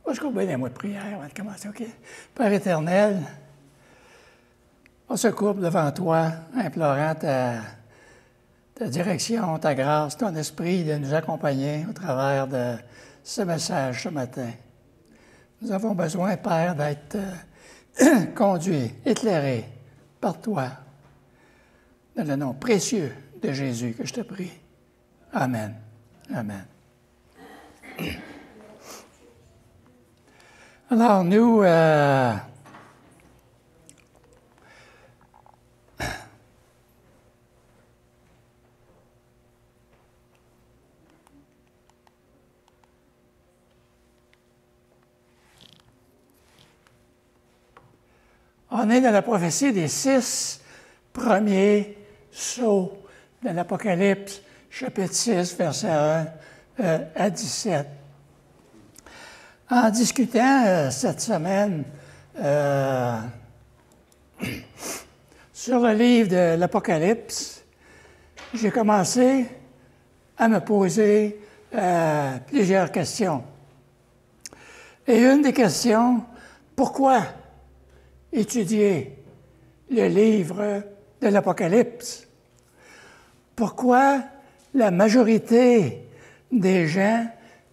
On va se couper des mots de prière avant de commencer, OK? Père éternel, on se coupe devant toi, implorant ta direction, ta grâce, ton esprit de nous accompagner au travers de ce message ce matin. Nous avons besoin, Père, d'être conduits, éclairés par toi. Dans le nom précieux de Jésus que je te prie. Amen. Amen. Alors, nous, on est dans la prophétie des 6 premiers sceaux de l'Apocalypse, chapitre 6, verset 1 à 17. En discutant cette semaine sur le livre de l'Apocalypse, j'ai commencé à me poser plusieurs questions. Et une des questions, pourquoi étudier le livre de l'Apocalypse? Pourquoi la majorité des gens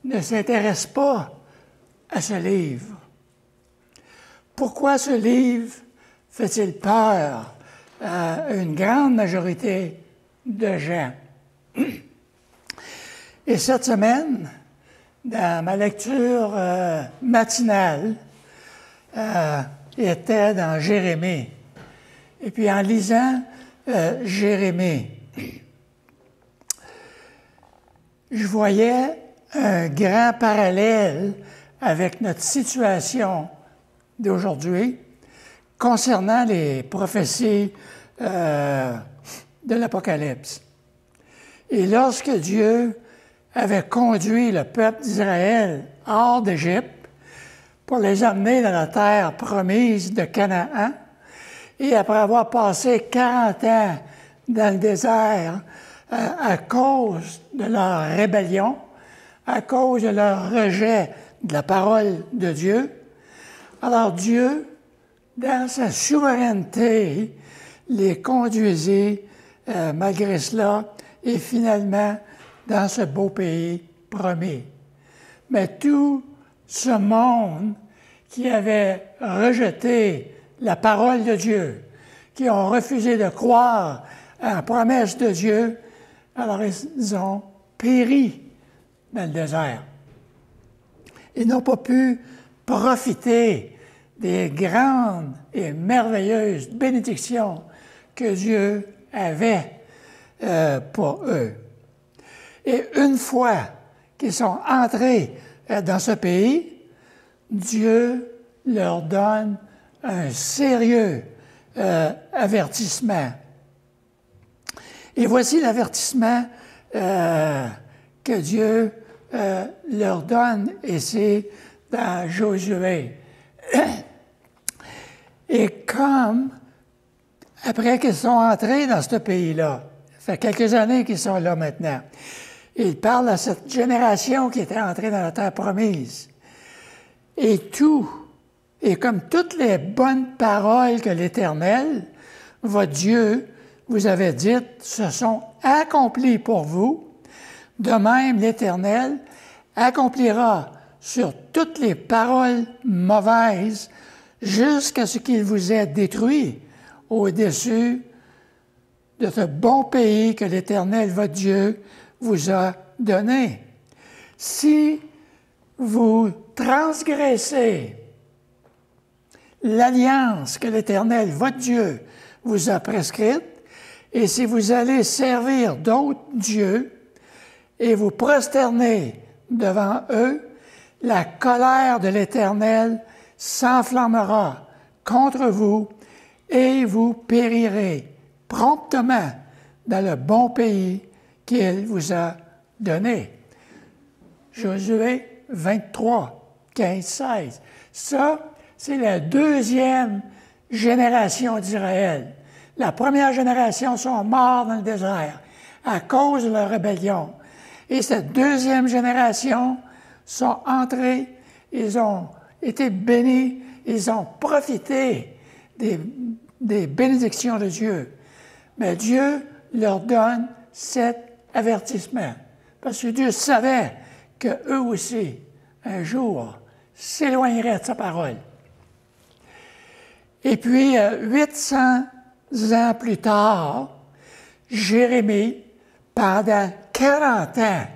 ne s'intéressent pas à ce livre? Pourquoi ce livre fait-il peur à une grande majorité de gens? Et cette semaine, dans ma lecture matinale, était dans Jérémie. Et puis en lisant Jérémie, je voyais un grand parallèle avec notre situation d'aujourd'hui concernant les prophéties de l'Apocalypse. Et lorsque Dieu avait conduit le peuple d'Israël hors d'Égypte pour les amener dans la terre promise de Canaan, et après avoir passé 40 ans dans le désert à cause de leur rébellion, à cause de leur rejet de la parole de Dieu, alors Dieu, dans sa souveraineté, les conduisit malgré cela et finalement dans ce beau pays promis. Mais tout ce monde qui avait rejeté la parole de Dieu, qui ont refusé de croire à la promesse de Dieu, alors ils ont péri dans le désert. Ils n'ont pas pu profiter des grandes et merveilleuses bénédictions que Dieu avait pour eux. Et une fois qu'ils sont entrés dans ce pays, Dieu leur donne un sérieux avertissement. Et voici l'avertissement que Dieu leur donne, et c'est dans Josué. Et comme, après qu'ils sont entrés dans ce pays-là, ça fait quelques années qu'ils sont là maintenant, il parle à cette génération qui était entrée dans la terre promise. Et tout, et comme toutes les bonnes paroles que l'Éternel, votre Dieu, vous avait dites, se sont accomplies pour vous, de même l'Éternel accomplira sur toutes les paroles mauvaises jusqu'à ce qu'il vous ait détruit au-dessus de ce bon pays que l'Éternel, votre Dieu, vous a donné. Si vous transgressez l'alliance que l'Éternel, votre Dieu, vous a prescrite, et si vous allez servir d'autres dieux et vous prosterner devant eux, la colère de l'Éternel s'enflammera contre vous et vous périrez promptement dans le bon pays qu'il vous a donné. Josué 23, 15, 16. Ça, c'est la deuxième génération d'Israël. La première génération sont morts dans le désert à cause de leur rébellion. Et cette deuxième génération sont entrés ils ont été bénis, ils ont profité des bénédictions de Dieu. Mais Dieu leur donne cet avertissement. Parce que Dieu savait qu'eux aussi, un jour, s'éloigneraient de sa parole. Et puis, 800 ans plus tard, Jérémie, pendant 40 ans,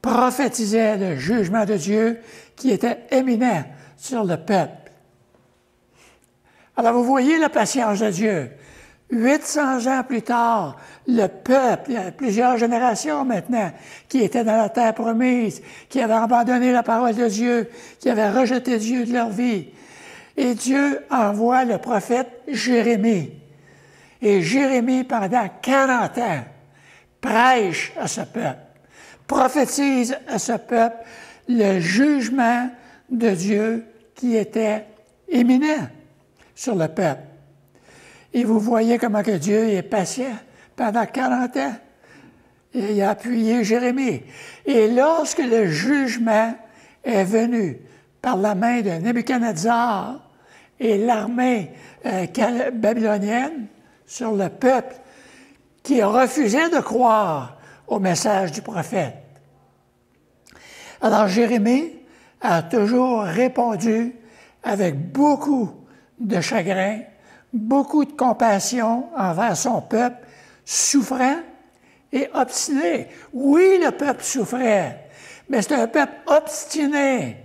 prophétisait le jugement de Dieu qui était imminent sur le peuple. Alors, vous voyez la patience de Dieu. 800 ans plus tard, le peuple, il y a plusieurs générations maintenant, qui étaient dans la terre promise, qui avaient abandonné la parole de Dieu, qui avaient rejeté Dieu de leur vie. Et Dieu envoie le prophète Jérémie. Et Jérémie, pendant 40 ans, prêche à ce peuple, prophétise à ce peuple le jugement de Dieu qui était imminent sur le peuple. Et vous voyez comment que Dieu est patient pendant 40 ans. Et il a appuyé Jérémie. Et lorsque le jugement est venu par la main de Nebuchadnezzar et l'armée babylonienne sur le peuple qui refusait de croire au message du prophète. Alors Jérémie a toujours répondu avec beaucoup de chagrin, beaucoup de compassion envers son peuple, souffrant et obstiné. Oui, le peuple souffrait, mais c'est un peuple obstiné.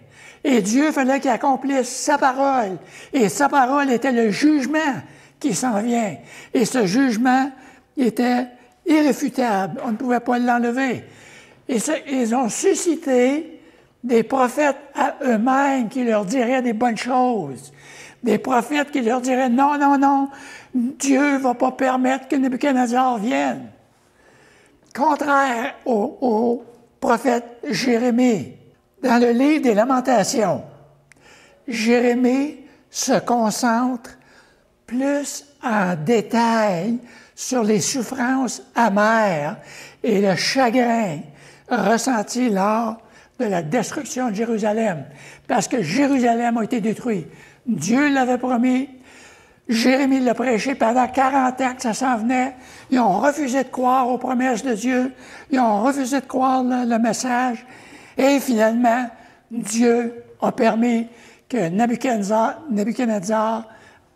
Et Dieu fallait qu'il accomplisse sa parole. Et sa parole était le jugement qui s'en vient. Et ce jugement était irréfutable. On ne pouvait pas l'enlever. Et ils ont suscité des prophètes à eux-mêmes qui leur diraient des bonnes choses. Des prophètes qui leur diraient « Non, non, non, Dieu ne va pas permettre que Nebuchadnezzar vienne. » Contraire au prophète Jérémie. Dans le livre des Lamentations, Jérémie se concentre plus en détail sur les souffrances amères et le chagrin ressenti lors de la destruction de Jérusalem, parce que Jérusalem a été détruit. Dieu l'avait promis, Jérémie l'a prêché pendant 40 ans que ça s'en venait. Ils ont refusé de croire aux promesses de Dieu, ils ont refusé de croire le message, et finalement, Dieu a permis que Nebuchadnezzar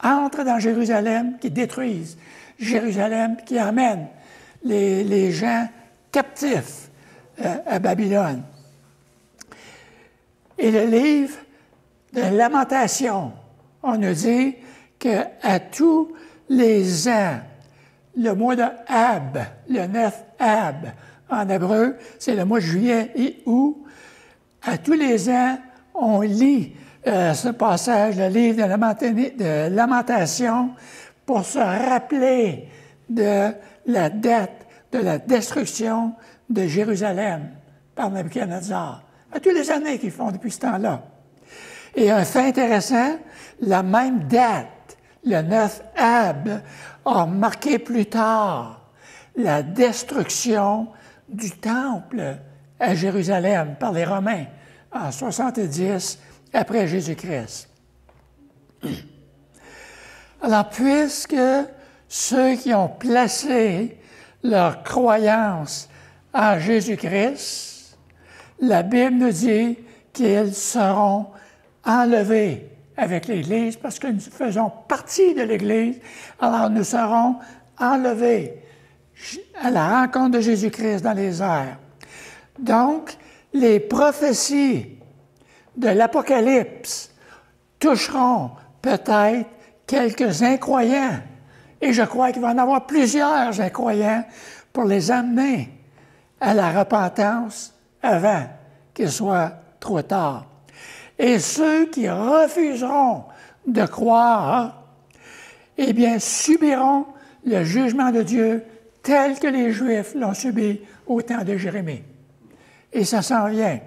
entre dans Jérusalem, qui détruise Jérusalem, qui amène les gens captifs à Babylone. Et le livre de Lamentation, on nous dit qu'à tous les ans, le mois de Ab, le 9 Ab, en hébreu, c'est le mois de juillet et août, à tous les ans, on lit ce passage, le livre de Lamentation, pour se rappeler de la date de la destruction de Jérusalem par Nebuchadnezzar. À toutes les années qu'ils font depuis ce temps-là. Et un fait intéressant, la même date, le 9 Ab, a marqué plus tard la destruction du temple à Jérusalem par les Romains en 70 après Jésus-Christ. Alors, puisque ceux qui ont placé leur croyance en Jésus-Christ, la Bible nous dit qu'ils seront enlevés avec l'Église parce que nous faisons partie de l'Église, alors nous serons enlevés à la rencontre de Jésus-Christ dans les airs. Donc, les prophéties de l'Apocalypse toucheront peut-être quelques incroyants, et je crois qu'il va y en avoir plusieurs incroyants pour les amener à la repentance avant qu'il soit trop tard. Et ceux qui refuseront de croire, eh bien, subiront le jugement de Dieu tel que les Juifs l'ont subi au temps de Jérémie. Et ça s'en vient.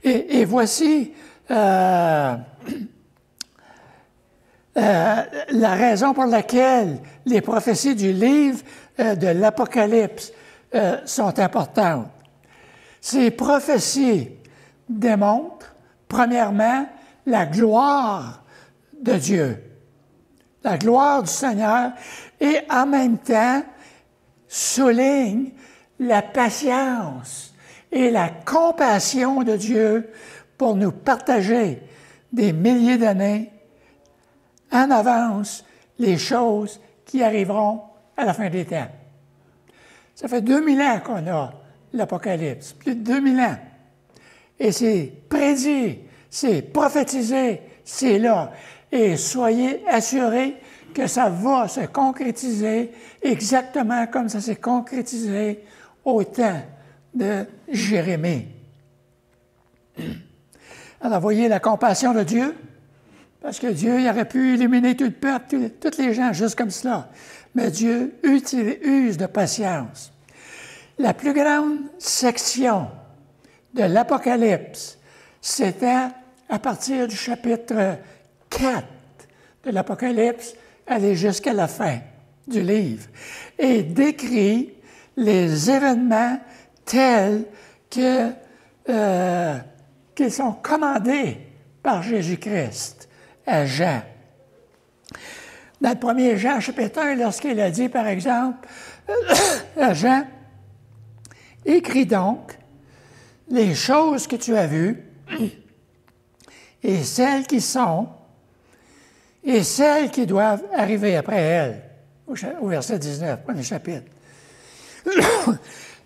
Et voici la raison pour laquelle les prophéties du livre de l'Apocalypse sont importantes. Ces prophéties démontrent Premièrement, la gloire de Dieu, la gloire du Seigneur, et en même temps souligne la patience et la compassion de Dieu pour nous partager des milliers d'années en avance les choses qui arriveront à la fin des temps. Ça fait 2000 ans qu'on a l'Apocalypse, plus de 2000 ans. Et c'est prédit, c'est prophétisé, c'est là. Et soyez assurés que ça va se concrétiser exactement comme ça s'est concrétisé au temps de Jérémie. Alors, voyez la compassion de Dieu, parce que Dieu il aurait pu éliminer tout le peuple, tous les gens, juste comme cela. Mais Dieu use de patience. La plus grande section de l'Apocalypse, c'était à partir du chapitre 4 de l'Apocalypse, aller jusqu'à la fin du livre, et décrit les événements tels qu'ils sont commandés par Jésus-Christ à Jean. Dans le premier Jean, chapitre 1, lorsqu'il a dit, par exemple, à Jean, « Écris donc les choses que tu as vues, et celles qui sont, et celles qui doivent arriver après elles. » Au verset 19, premier chapitre.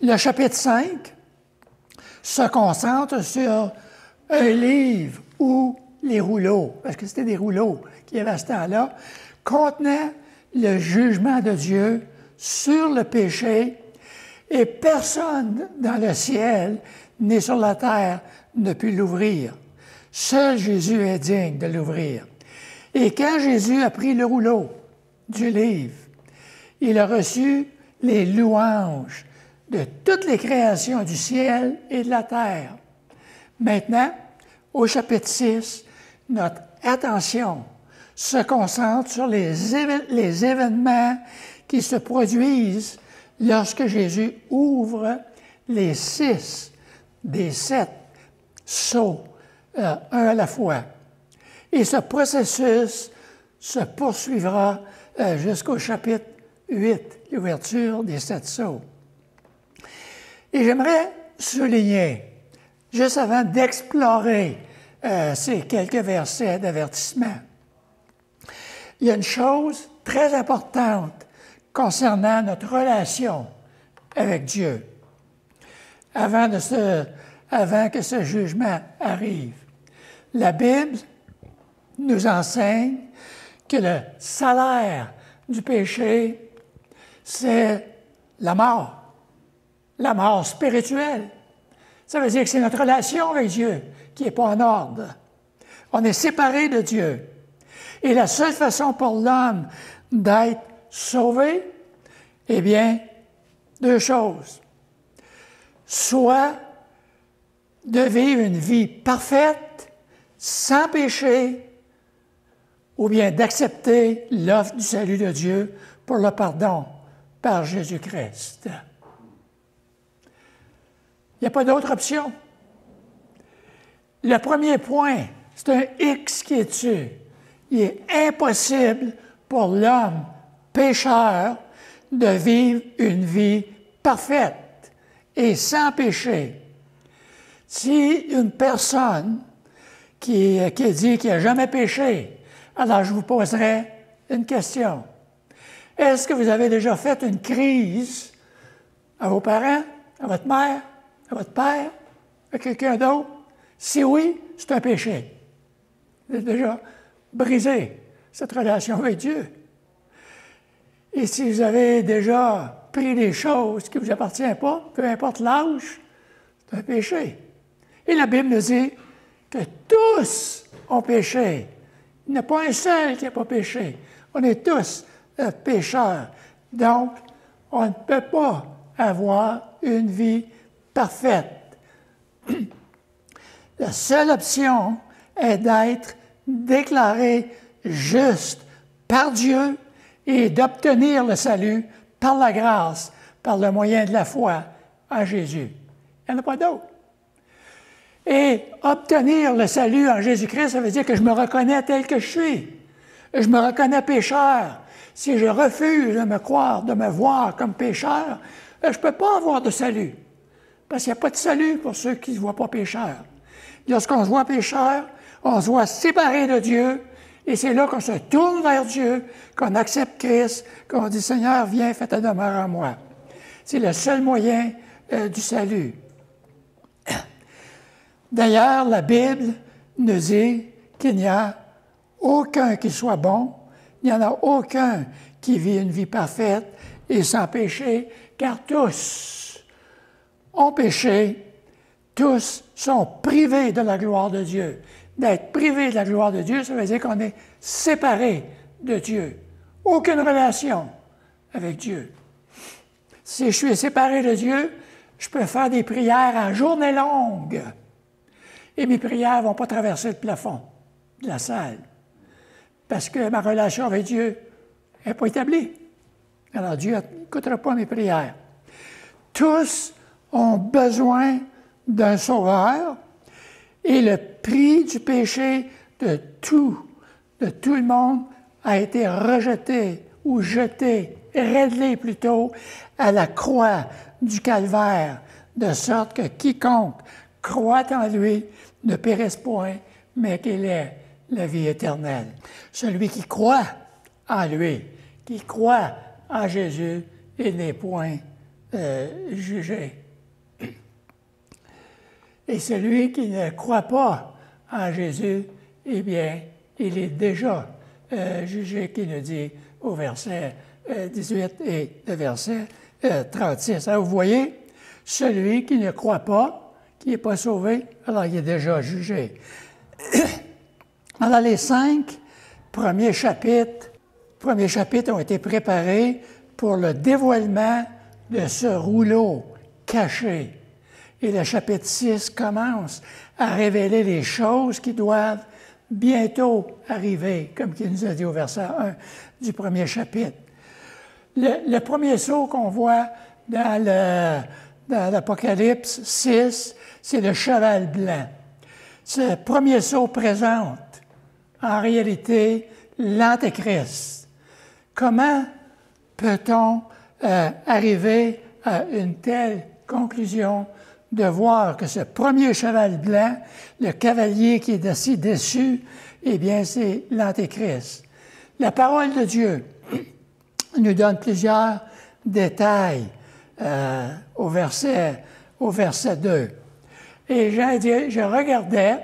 Le chapitre 5 se concentre sur un livre où les rouleaux, parce que c'était des rouleaux qu'il y avait à ce temps-là, contenaient le jugement de Dieu sur le péché, et personne dans le ciel ni sur la terre ne put l'ouvrir. Seul Jésus est digne de l'ouvrir. Et quand Jésus a pris le rouleau du livre, il a reçu les louanges de toutes les créations du ciel et de la terre. Maintenant, au chapitre 6, notre attention se concentre sur les événements qui se produisent lorsque Jésus ouvre les 6 des 7 sceaux, un à la fois. Et ce processus se poursuivra jusqu'au chapitre 8, l'ouverture des 7 sceaux. Et j'aimerais souligner, juste avant d'explorer ces quelques versets d'avertissement, il y a une chose très importante concernant notre relation avec Dieu avant que ce jugement arrive. La Bible nous enseigne que le salaire du péché, c'est la mort spirituelle. Ça veut dire que c'est notre relation avec Dieu qui n'est pas en ordre. On est séparé de Dieu. Et la seule façon pour l'homme d'être sauvé, eh bien, 2 choses. Soit de vivre une vie parfaite, sans péché, ou bien d'accepter l'offre du salut de Dieu pour le pardon par Jésus-Christ. Il n'y a pas d'autre option. Le premier point, c'est un X qui est dessus. Il est impossible pour l'homme pécheur de vivre une vie parfaite et sans péché. Si une personne qui dit qu'il n'a jamais péché, alors je vous poserai une question. Est-ce que vous avez déjà fait une crise à vos parents, à votre mère, à votre père, à quelqu'un d'autre? Si oui, c'est un péché. Vous avez déjà brisé cette relation avec Dieu. Et si vous avez déjà pris des choses qui ne vous appartiennent pas, peu importe l'âge, c'est un péché. Et la Bible nous dit que tous ont péché. Il n'y en a pas un seul qui n'a pas péché. On est tous pécheurs. Donc, on ne peut pas avoir une vie parfaite. La seule option est d'être déclaré juste par Dieu et d'obtenir le salut par la grâce, par le moyen de la foi en Jésus. Il n'y en a pas d'autre. Et obtenir le salut en Jésus-Christ, ça veut dire que je me reconnais tel que je suis. Je me reconnais pécheur. Si je refuse de me croire, de me voir comme pécheur, je ne peux pas avoir de salut. Parce qu'il n'y a pas de salut pour ceux qui ne se voient pas pécheurs. Lorsqu'on se voit pécheur, on se voit séparé de Dieu, et c'est là qu'on se tourne vers Dieu, qu'on accepte Christ, qu'on dit « Seigneur, viens, fais ta demeure en moi ». C'est le seul moyen du salut. D'ailleurs, la Bible nous dit qu'il n'y a aucun qui soit bon, il n'y en a aucun qui vit une vie parfaite et sans péché, car tous ont péché, tous sont privés de la gloire de Dieu. D'être privé de la gloire de Dieu, ça veut dire qu'on est séparé de Dieu. Aucune relation avec Dieu. Si je suis séparé de Dieu, je peux faire des prières en journée longue. Et mes prières ne vont pas traverser le plafond de la salle. Parce que ma relation avec Dieu n'est pas établie. Alors Dieu n'écoutera pas mes prières. Tous ont besoin d'un sauveur et le prix du péché de tout le monde a été rejeté ou jeté, réglé plutôt, à la croix du calvaire, de sorte que quiconque croit en lui ne périsse point, mais qu'il ait la vie éternelle. Celui qui croit en lui, qui croit en Jésus, il n'est point jugé. Et celui qui ne croit pas en Jésus, eh bien, il est déjà jugé, qui nous dit au verset 18 et le verset 36. Alors, vous voyez, celui qui ne croit pas, qui n'est pas sauvé, alors il est déjà jugé. Alors, les 5 premiers chapitres ont été préparés pour le dévoilement de ce rouleau caché. Et le chapitre 6 commence à révéler les choses qui doivent bientôt arriver, comme il nous a dit au verset 1 du premier chapitre. Le premier sceau qu'on voit dans l'Apocalypse 6, c'est le cheval blanc. Ce premier sceau présente, en réalité, l'Antéchrist. Comment peut-on arriver à une telle conclusion de voir que ce premier cheval blanc, le cavalier qui est assis dessus, eh bien, c'est l'Antéchrist. La parole de Dieu nous donne plusieurs détails au verset 2. Et je regardais,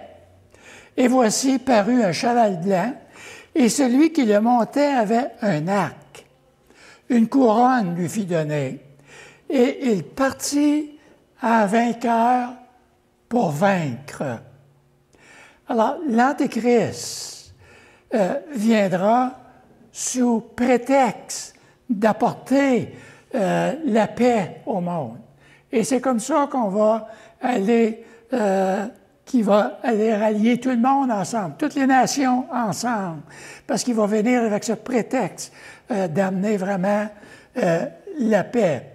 et voici parut un cheval blanc, et celui qui le montait avait un arc. Une couronne lui fut donnée, et il partit en vainqueur pour vaincre. Alors, l'Antéchrist viendra sous prétexte d'apporter la paix au monde. Et c'est comme ça qu'on va aller, qui va aller rallier tout le monde ensemble, toutes les nations ensemble, parce qu'il va venir avec ce prétexte d'amener vraiment la paix.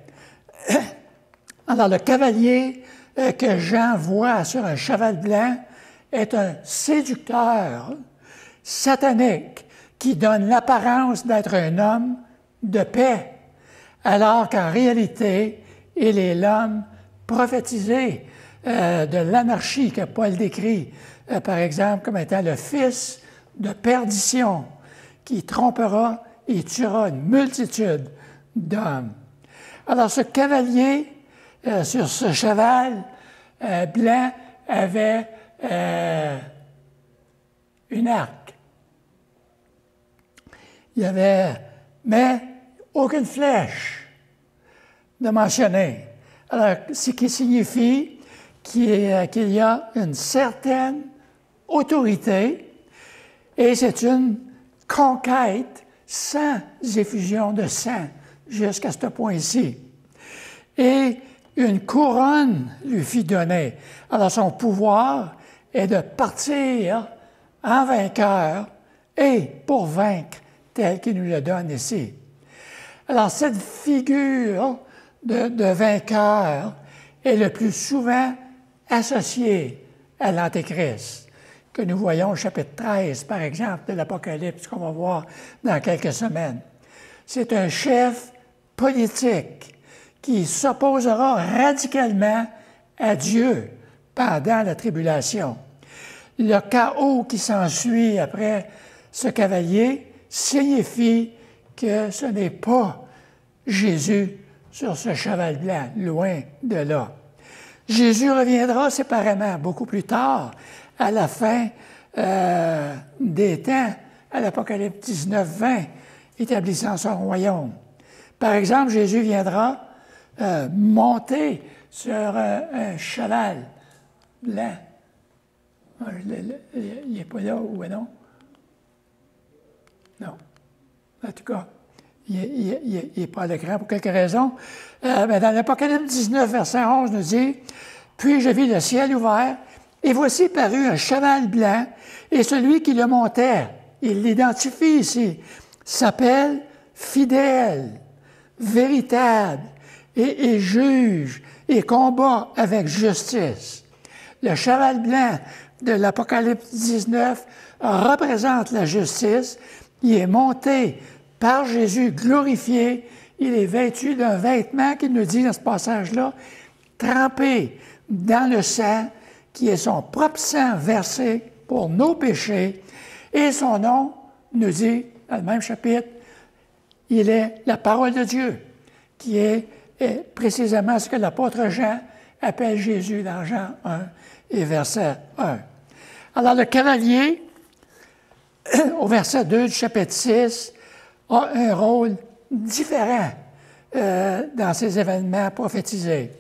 Alors, le cavalier que Jean voit sur un cheval blanc est un séducteur satanique qui donne l'apparence d'être un homme de paix, alors qu'en réalité, il est l'homme prophétisé de l'anarchie que Paul décrit, par exemple, comme étant le fils de perdition qui trompera et tuera une multitude d'hommes. Alors, ce cavalier sur ce cheval blanc avait une arc. Il y avait, mais aucune flèche de mentionner. Alors, ce qui signifie qu'il y a une certaine autorité et c'est une conquête sans effusion de sang jusqu'à ce point-ci. Et une couronne lui fut donnée. Alors, son pouvoir est de partir en vainqueur et pour vaincre, tel qu'il nous le donne ici. Alors, cette figure de vainqueur est le plus souvent associée à l'Antéchrist, que nous voyons au chapitre 13, par exemple, de l'Apocalypse, qu'on va voir dans quelques semaines. C'est un chef politique qui s'opposera radicalement à Dieu pendant la tribulation. Le chaos qui s'ensuit après ce cavalier signifie que ce n'est pas Jésus sur ce cheval blanc, loin de là. Jésus reviendra séparément beaucoup plus tard, à la fin des temps, à l'Apocalypse 19, 20, établissant son royaume. Par exemple, Jésus viendra monter sur un cheval blanc. Il n'est pas là, ou non? Non. En tout cas, il n'est pas à l'écran pour quelques raisons. Mais dans l'Apocalypse 19, verset 11, nous dit « Puis je vis le ciel ouvert, et voici parut un cheval blanc, et celui qui le montait, il l'identifie ici, s'appelle Fidèle, véritable, et juge, et combat avec justice. » Le cheval blanc de l'Apocalypse 19 représente la justice. Il est monté par Jésus glorifié. Il est vêtu d'un vêtement qu'il nous dit dans ce passage-là, trempé dans le sang, qui est son propre sang versé pour nos péchés. Et son nom nous dit, dans le même chapitre, il est la parole de Dieu, qui est précisément ce que l'apôtre Jean appelle Jésus dans Jean 1 et verset 1. Alors le cavalier, au verset 2 du chapitre 6, a un rôle différent dans ces événements prophétisés.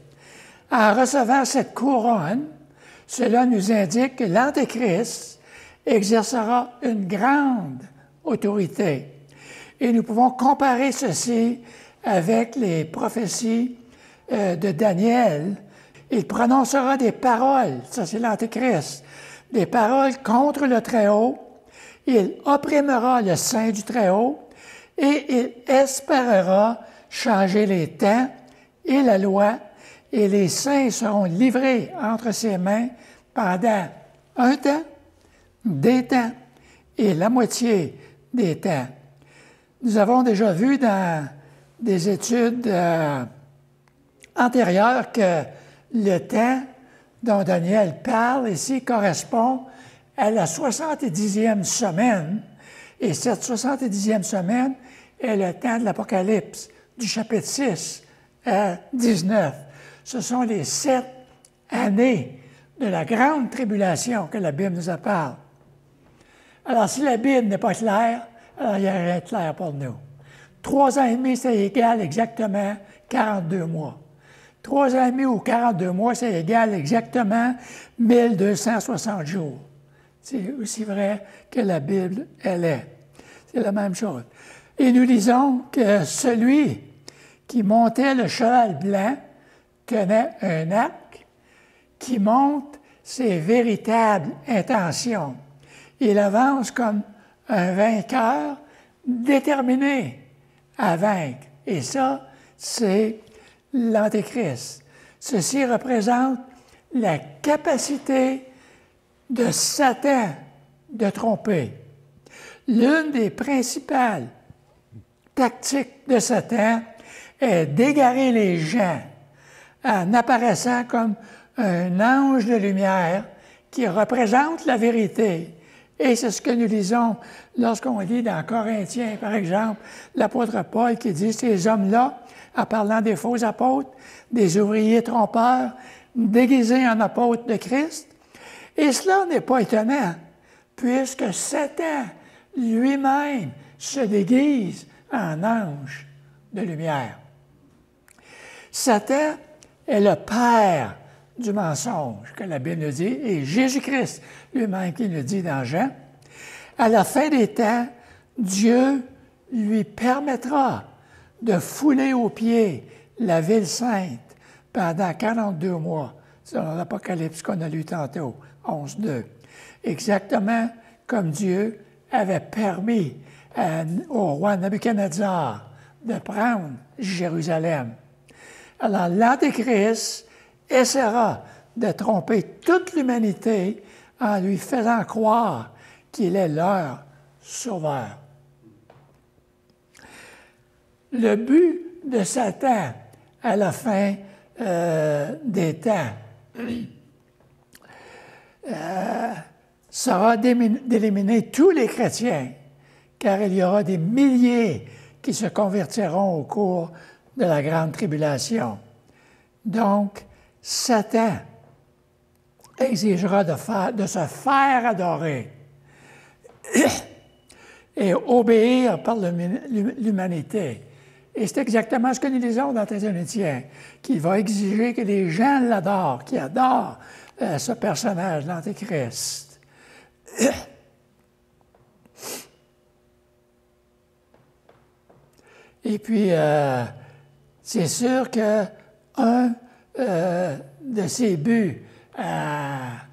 En recevant cette couronne, cela nous indique que l'Antéchrist exercera une grande autorité. Et nous pouvons comparer ceci avec les prophéties de Daniel. Il prononcera des paroles, ça c'est l'Antéchrist, des paroles contre le Très-Haut. Il opprimera le sein du Très-Haut et il espérera changer les temps et la loi, et les saints seront livrés entre ses mains pendant un temps, des temps et la moitié des temps. Nous avons déjà vu dans des études antérieures que le temps dont Daniel parle ici correspond à la 70e semaine, et cette 70e semaine est le temps de l'Apocalypse, du chapitre 6 à 19. Ce sont les 7 années de la grande tribulation que la Bible nous en parle. Alors, si la Bible n'est pas claire, alors il n'y a rien de clair pour nous. 3 ans et demi, c'est égal exactement 42 mois. 3 ans et demi ou 42 mois, c'est égal exactement 1260 jours. C'est aussi vrai que la Bible, elle est. C'est la même chose. Et nous lisons que celui qui montait le cheval blanc tenait un arc qui montre ses véritables intentions. Il avance comme un vainqueur déterminé à vaincre. Et ça, c'est l'Antéchrist. Ceci représente la capacité de Satan de tromper. L'une des principales tactiques de Satan est d'égarer les gens en apparaissant comme un ange de lumière qui représente la vérité. Et c'est ce que nous lisons lorsqu'on lit dans Corinthiens, par exemple, l'apôtre Paul qui dit « Ces hommes-là, en parlant des faux apôtres, des ouvriers trompeurs, déguisés en apôtres de Christ. » Et cela n'est pas étonnant, puisque Satan lui-même se déguise en ange de lumière. Satan est le père du mensonge, que la Bible nous dit, et Jésus-Christ lui-même qui nous dit dans Jean. À la fin des temps, Dieu lui permettra de fouler aux pieds la ville sainte pendant 42 mois, selon l'Apocalypse qu'on a lu tantôt, 11.2. Exactement comme Dieu avait permis au roi Nabuchodonosor de prendre Jérusalem. Alors, l'Antéchrist essaiera de tromper toute l'humanité en lui faisant croire qu'il est leur sauveur. Le but de Satan à la fin des temps sera d'éliminer tous les chrétiens, car il y aura des milliers qui se convertiront au cours de la grande tribulation. Donc, Satan exigera de se faire adorer et obéir par l'humanité. Et c'est exactement ce que nous lisons dans Thessaloniciens, qu'il va exiger que les gens l'adorent, qui adorent ce personnage, l'Antéchrist. Et puis, c'est sûr qu'un de ses buts à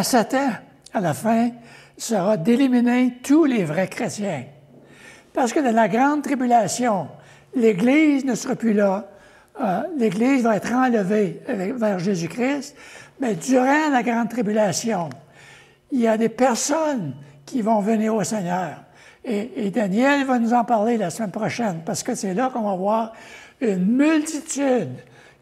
Satan, à la fin, sera d'éliminer tous les vrais chrétiens. Parce que dans la grande tribulation, l'Église ne sera plus là. L'Église va être enlevée vers Jésus-Christ, mais durant la grande tribulation, il y a des personnes qui vont venir au Seigneur. Et Daniel va nous en parler la semaine prochaine, parce que c'est là qu'on va voir une multitude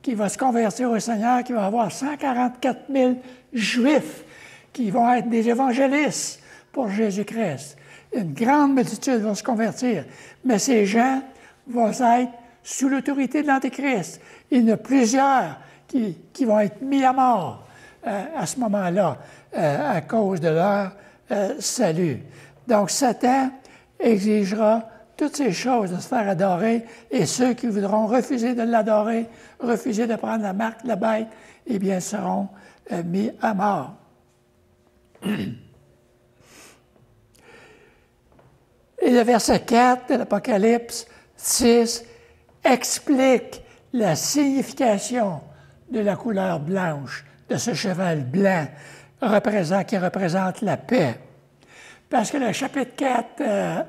qui va se convertir au Seigneur, qui va avoir 144 000 Juifs qui vont être des évangélistes pour Jésus-Christ. Une grande multitude va se convertir, mais ces gens vont être sous l'autorité de l'Antéchrist. Il y en a plusieurs qui vont être mis à mort à ce moment-là à cause de leur salut. Donc, Satan exigera toutes ces choses de se faire adorer, et ceux qui voudront refuser de l'adorer, refuser de prendre la marque de la bête, eh bien, seront mis à mort. Et le verset 4 de l'Apocalypse 6 explique la signification de la couleur blanche de ce cheval blanc qui représente la paix. Parce que le chapitre 4,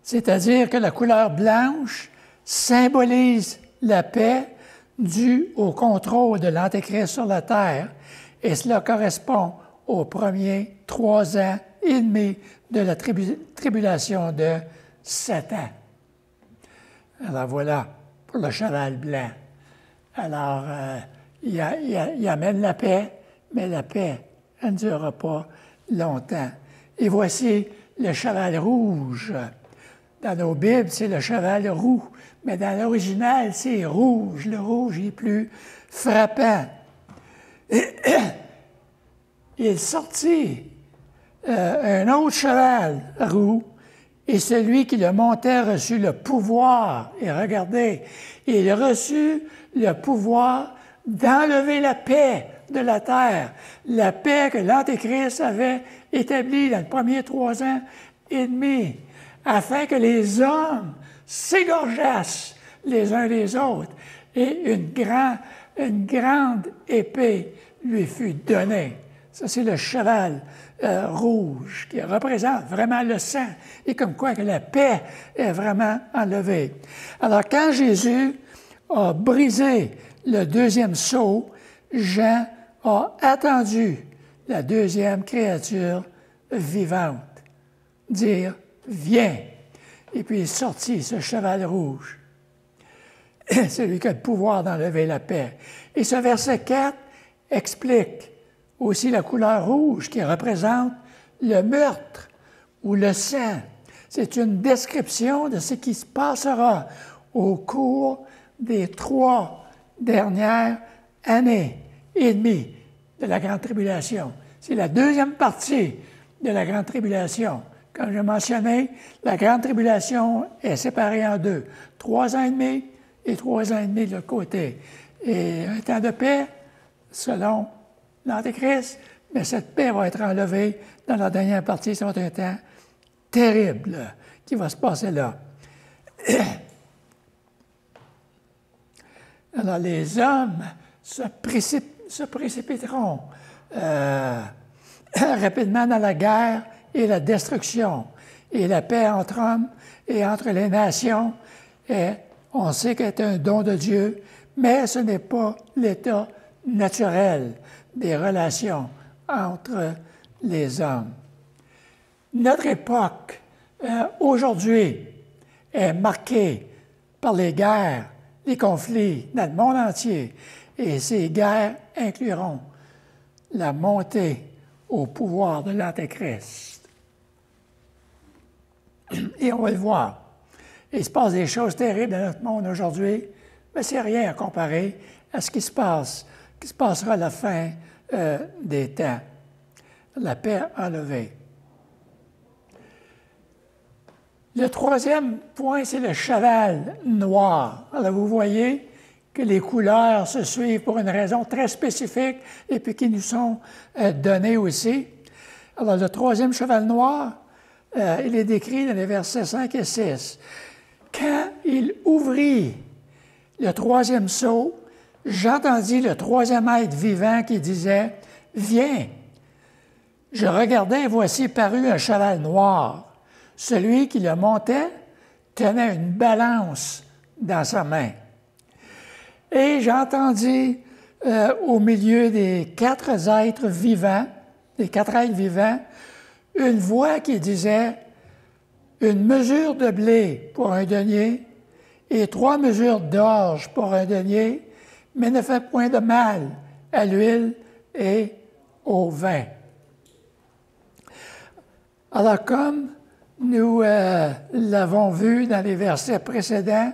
c'est-à-dire que la couleur blanche symbolise la paix due au contrôle de l'Antéchrist sur la terre, et cela correspond aux premiers 3 ans et demi de la tribulation de Satan. Alors voilà, pour le cheval blanc. Alors, il amène la paix, mais la paix, elle ne durera pas longtemps. Et voici le cheval rouge. Dans nos Bibles, c'est le cheval roux, mais dans l'original, c'est rouge. Le rouge est plus frappant. Il sortit un autre cheval roux, et celui qui le montait reçut le pouvoir. Et regardez, il reçut le pouvoir d'enlever la paix de la terre, la paix que l'Antéchrist avait établie dans les premiers 3 ans et demi, afin que les hommes s'égorgeassent les uns les autres, et une grande épée lui fut donnée. Ça, c'est le cheval rouge qui représente vraiment le sang, et comme quoi que la paix est vraiment enlevée. Alors, quand Jésus a brisé le deuxième sceau, Jean a attendu la deuxième créature vivante dire « Viens ». Et puis il est sorti, ce cheval rouge. C'est lui qui a le pouvoir d'enlever la paix. Et ce verset 4 explique aussi la couleur rouge qui représente le meurtre ou le sang. C'est une description de ce qui se passera au cours des 3 dernières années et demie de la Grande Tribulation. C'est la deuxième partie de la Grande Tribulation. Comme je mentionnais, la Grande Tribulation est séparée en 2. 3 ans et demi et 3 ans et demi de l'autre côté. Et un temps de paix, selon l'Antéchrist, mais cette paix va être enlevée dans la dernière partie. Ça va être un temps terrible qui va se passer là. Alors, les hommes se précipiteront rapidement dans la guerre et la destruction, et la paix entre hommes et entre les nations on sait qu'elle est un don de Dieu, mais ce n'est pas l'état naturel des relations entre les hommes. Notre époque, aujourd'hui, est marquée par les guerres, les conflits dans le monde entier, et ces guerres incluront la montée au pouvoir de l'Antéchrist. Et on va le voir. Il se passe des choses terribles dans notre monde aujourd'hui, mais c'est rien à comparer à ce qui se passera à la fin des temps. La paix enlevée. Le troisième point, c'est le cheval noir. Alors, vous voyez que les couleurs se suivent pour une raison très spécifique et puis qui nous sont données aussi. Alors, le troisième cheval noir, il est décrit dans les versets 5 et 6. Quand il ouvrit le troisième sceau, j'entendis le troisième être vivant qui disait « Viens ». Je regardais et voici parut un cheval noir. Celui qui le montait tenait une balance dans sa main. Et j'entendis au milieu des quatre êtres vivants, une voix qui disait « Une mesure de blé pour un denier et 3 mesures d'orge pour un denier, mais ne fait point de mal à l'huile et au vin. » Alors, comme nous l'avons vu dans les versets précédents,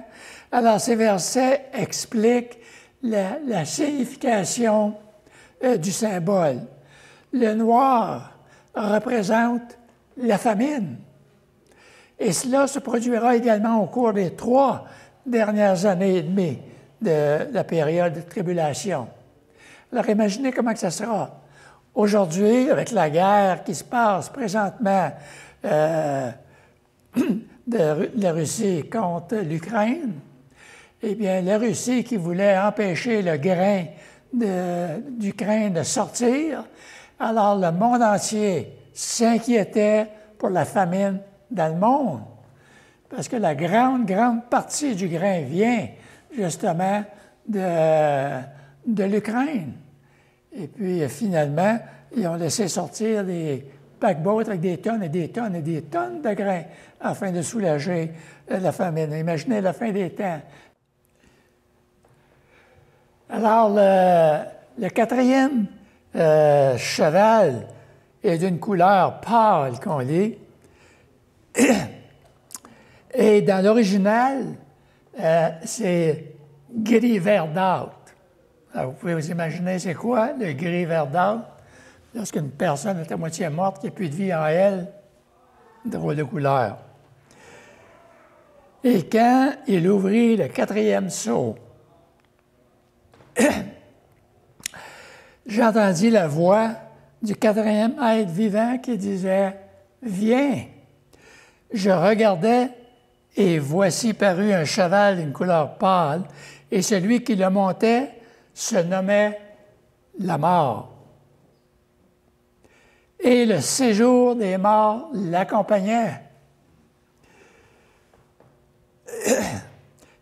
alors ces versets expliquent la signification du symbole. Le noir représente la famine. Et cela se produira également au cours des 3 dernières années et demie de la période de tribulation. Alors imaginez comment que ça sera. Aujourd'hui, avec la guerre qui se passe présentement de la Russie contre l'Ukraine, eh bien, la Russie qui voulait empêcher le grain d'Ukraine de sortir, alors le monde entier s'inquiétait pour la famine dans le monde, parce que la grande partie du grain vient justement de l'Ukraine. Et puis, finalement, ils ont laissé sortir des paquebots avec des tonnes et des tonnes et des tonnes de grains afin de soulager la famine. Imaginez la fin des temps. Alors, le quatrième cheval est d'une couleur pâle qu'on lit. Et dans l'original, c'est gris verdâtre. Alors, vous pouvez vous imaginer c'est quoi le gris verdâtre? Lorsqu'une personne est à moitié morte, qu'il n'y a plus de vie en elle, drôle de couleur. Et quand il ouvrit le 4e sceau, j'entendis la voix du 4e être vivant qui disait « Viens ». Je regardais et voici parut un cheval d'une couleur pâle et celui qui le montait se nommait la mort. Et le séjour des morts l'accompagnait.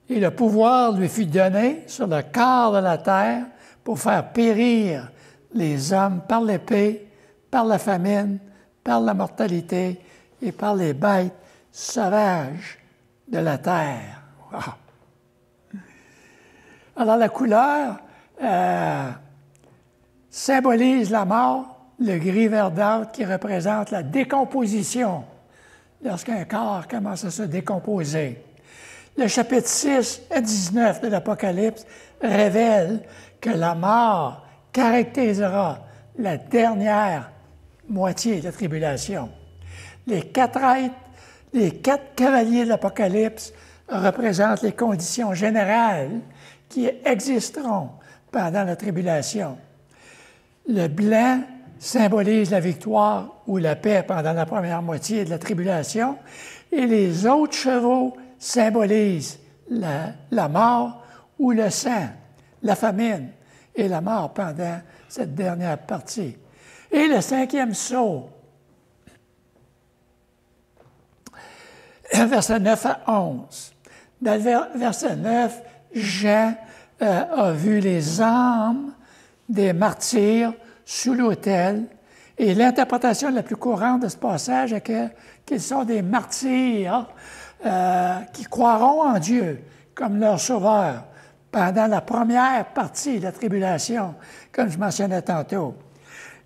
Et le pouvoir lui fut donné sur le quart de la terre pour faire périr les hommes par l'épée, par la famine, par la mortalité et par les bêtes sauvages de la terre. Wow. Alors la couleur symbolise la mort, le gris verdâtre qui représente la décomposition lorsqu'un corps commence à se décomposer. Le chapitre 6 à 19 de l'Apocalypse révèle que la mort caractérisera la dernière moitié de la tribulation. Les 4 cavaliers de l'Apocalypse représentent les conditions générales qui existeront pendant la tribulation. Le blanc symbolise la victoire ou la paix pendant la première moitié de la tribulation et les autres chevaux symbolisent la mort ou le sang, la famine et la mort pendant cette dernière partie. Et le 5e sceau, versets 9 à 11. Dans le verset 9, Jean a vu les âmes des martyrs sous l'autel. Et l'interprétation la plus courante de ce passage est qu'ils sont des martyrs qui croiront en Dieu comme leur sauveur pendant la première partie de la tribulation, comme je mentionnais tantôt.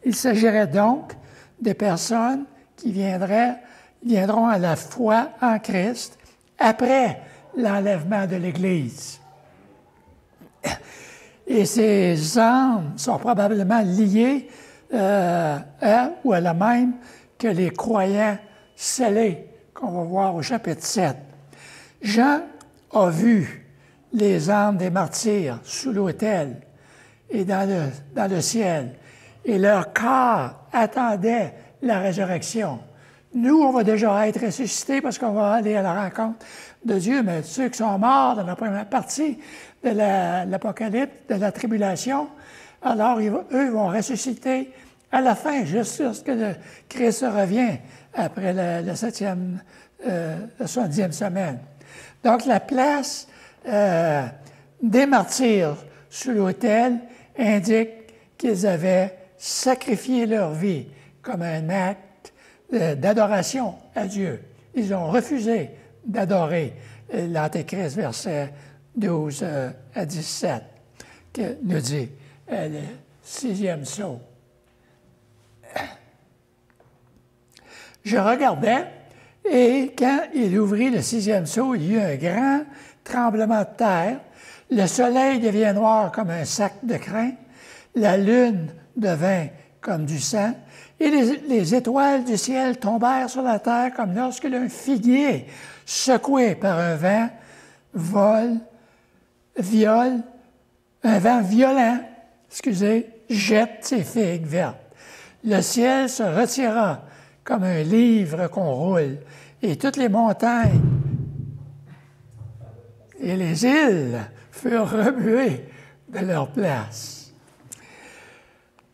Il s'agirait donc de personnes qui viendront à la foi en Christ après l'enlèvement de l'Église. Et ces âmes sont probablement liées à ou à la même que les croyants scellés qu'on va voir au chapitre 7. Jean a vu les âmes des martyrs sous l'autel et dans le ciel, et leur corps attendait la résurrection. Nous, on va déjà être ressuscités parce qu'on va aller à la rencontre de Dieu, mais ceux qui sont morts dans la première partie de l'Apocalypse, de la tribulation, alors eux vont ressusciter à la fin, juste lorsque le Christ revient après la 70e semaine. Donc, la place des martyrs sous l'autel indique qu'ils avaient sacrifié leur vie comme un acte d'adoration à Dieu. Ils ont refusé d'adorer l'Antéchrist, versets 12 à 17, que nous dit le 6e sceau. Je regardais, et quand il ouvrit le 6e sceau, il y eut un grand tremblement de terre. Le soleil devient noir comme un sac de crin, la lune devint comme du sang, et les étoiles du ciel tombèrent sur la terre comme lorsque un figuier, secoué par un vent, violent, jette ses figues vertes. Le ciel se retira comme un livre qu'on roule, et toutes les montagnes et les îles furent remuées de leur place.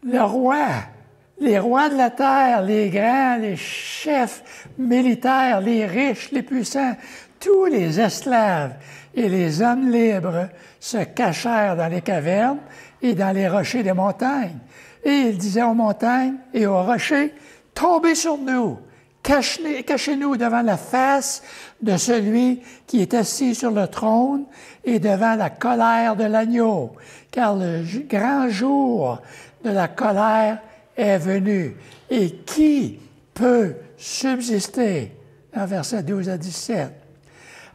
Les rois de la terre, les grands, les chefs militaires, les riches, les puissants, tous les esclaves et les hommes libres se cachèrent dans les cavernes et dans les rochers des montagnes. Et ils disaient aux montagnes et aux rochers, « Tombez sur nous, cachez-nous devant la face de celui qui est assis sur le trône et devant la colère de l'agneau, car le grand jour de la colère est venu. Et qui peut subsister? » En versets 12 à 17.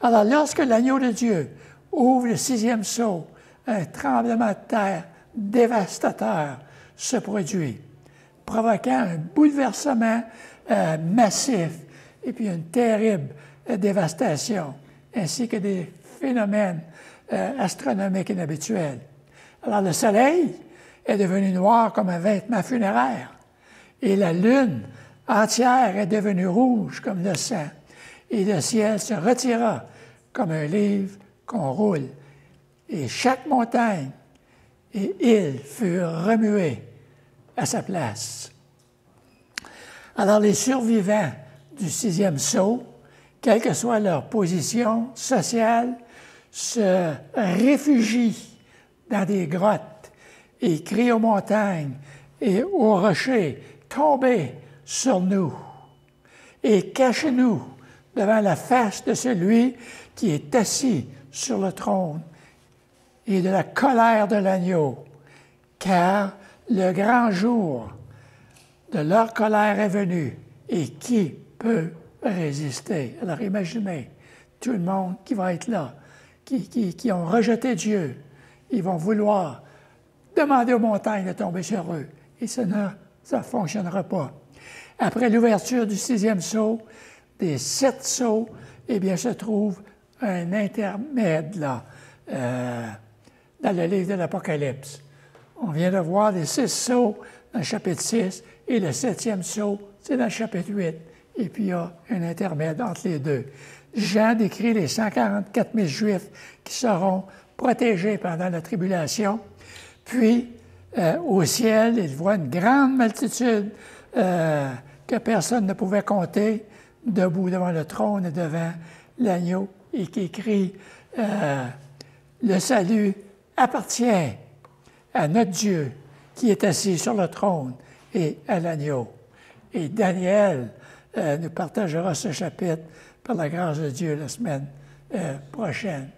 Alors, lorsque l'agneau de Dieu ouvre le 6e sceau, un tremblement de terre dévastateur se produit, provoquant un bouleversement massif et puis une terrible dévastation, ainsi que des phénomènes astronomiques inhabituels. Alors, le soleil est devenu noir comme un vêtement funéraire, et la lune entière est devenue rouge comme le sang, et le ciel se retira comme un livre qu'on roule, et chaque montagne et île furent remuées à sa place. Alors les survivants du 6e sceau, quelle que soit leur position sociale, se réfugient dans des grottes et crient aux montagnes et aux rochers, « Tombez sur nous et cachez-nous devant la face de celui qui est assis sur le trône et de la colère de l'agneau, car le grand jour de leur colère est venu, et qui peut résister? » Alors imaginez tout le monde qui va être là, qui ont rejeté Dieu. Ils vont vouloir demander aux montagnes de tomber sur eux, et ça ne fonctionnera pas. Après l'ouverture du 6e sceau, des 7 sceaux, eh bien, se trouve un intermède là, dans le livre de l'Apocalypse. On vient de voir les 6 sceaux dans le chapitre 6, et le 7e sceau, c'est dans le chapitre 8. Et puis, il y a un intermède entre les deux. Jean décrit les 144 000 Juifs qui seront protégés pendant la tribulation. Puis, au ciel, il voit une grande multitude que personne ne pouvait compter, debout devant le trône et devant l'agneau, et qui écrit le salut appartient à notre Dieu qui est assis sur le trône et à l'agneau. Et Daniel nous partagera ce chapitre par la grâce de Dieu la semaine prochaine.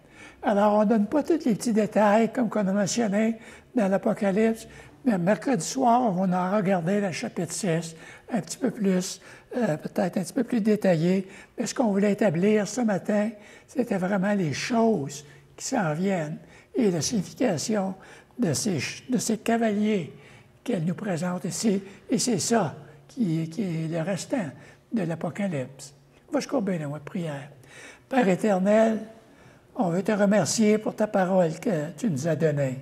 Alors, on ne donne pas tous les petits détails comme qu'on a mentionné dans l'Apocalypse, mais mercredi soir, on va en regarder le chapitre 6, un petit peu plus, peut-être un petit peu plus détaillé. Mais ce qu'on voulait établir ce matin, c'était vraiment les choses qui s'en viennent et la signification de ces cavaliers qu'elle nous présente ici. Et c'est ça qui est le restant de l'Apocalypse. On va se courber dans notre prière. Père éternel, on veut te remercier pour ta parole que tu nous as donnée.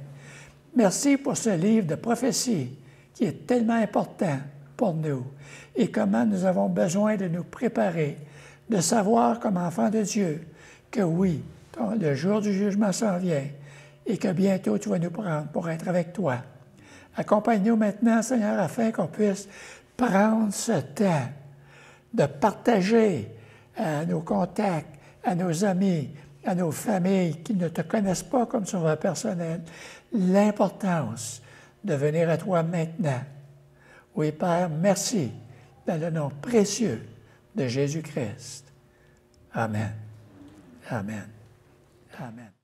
Merci pour ce livre de prophétie qui est tellement important pour nous et comment nous avons besoin de nous préparer, de savoir comme enfants de Dieu que oui, le jour du jugement s'en vient et que bientôt tu vas nous prendre pour être avec toi. Accompagne-nous maintenant, Seigneur, afin qu'on puisse prendre ce temps de partager à nos contacts, à nos amis, à nos familles qui ne te connaissent pas comme sauveur personnel, l'importance de venir à toi maintenant. Oui, Père, merci dans le nom précieux de Jésus-Christ. Amen. Amen. Amen.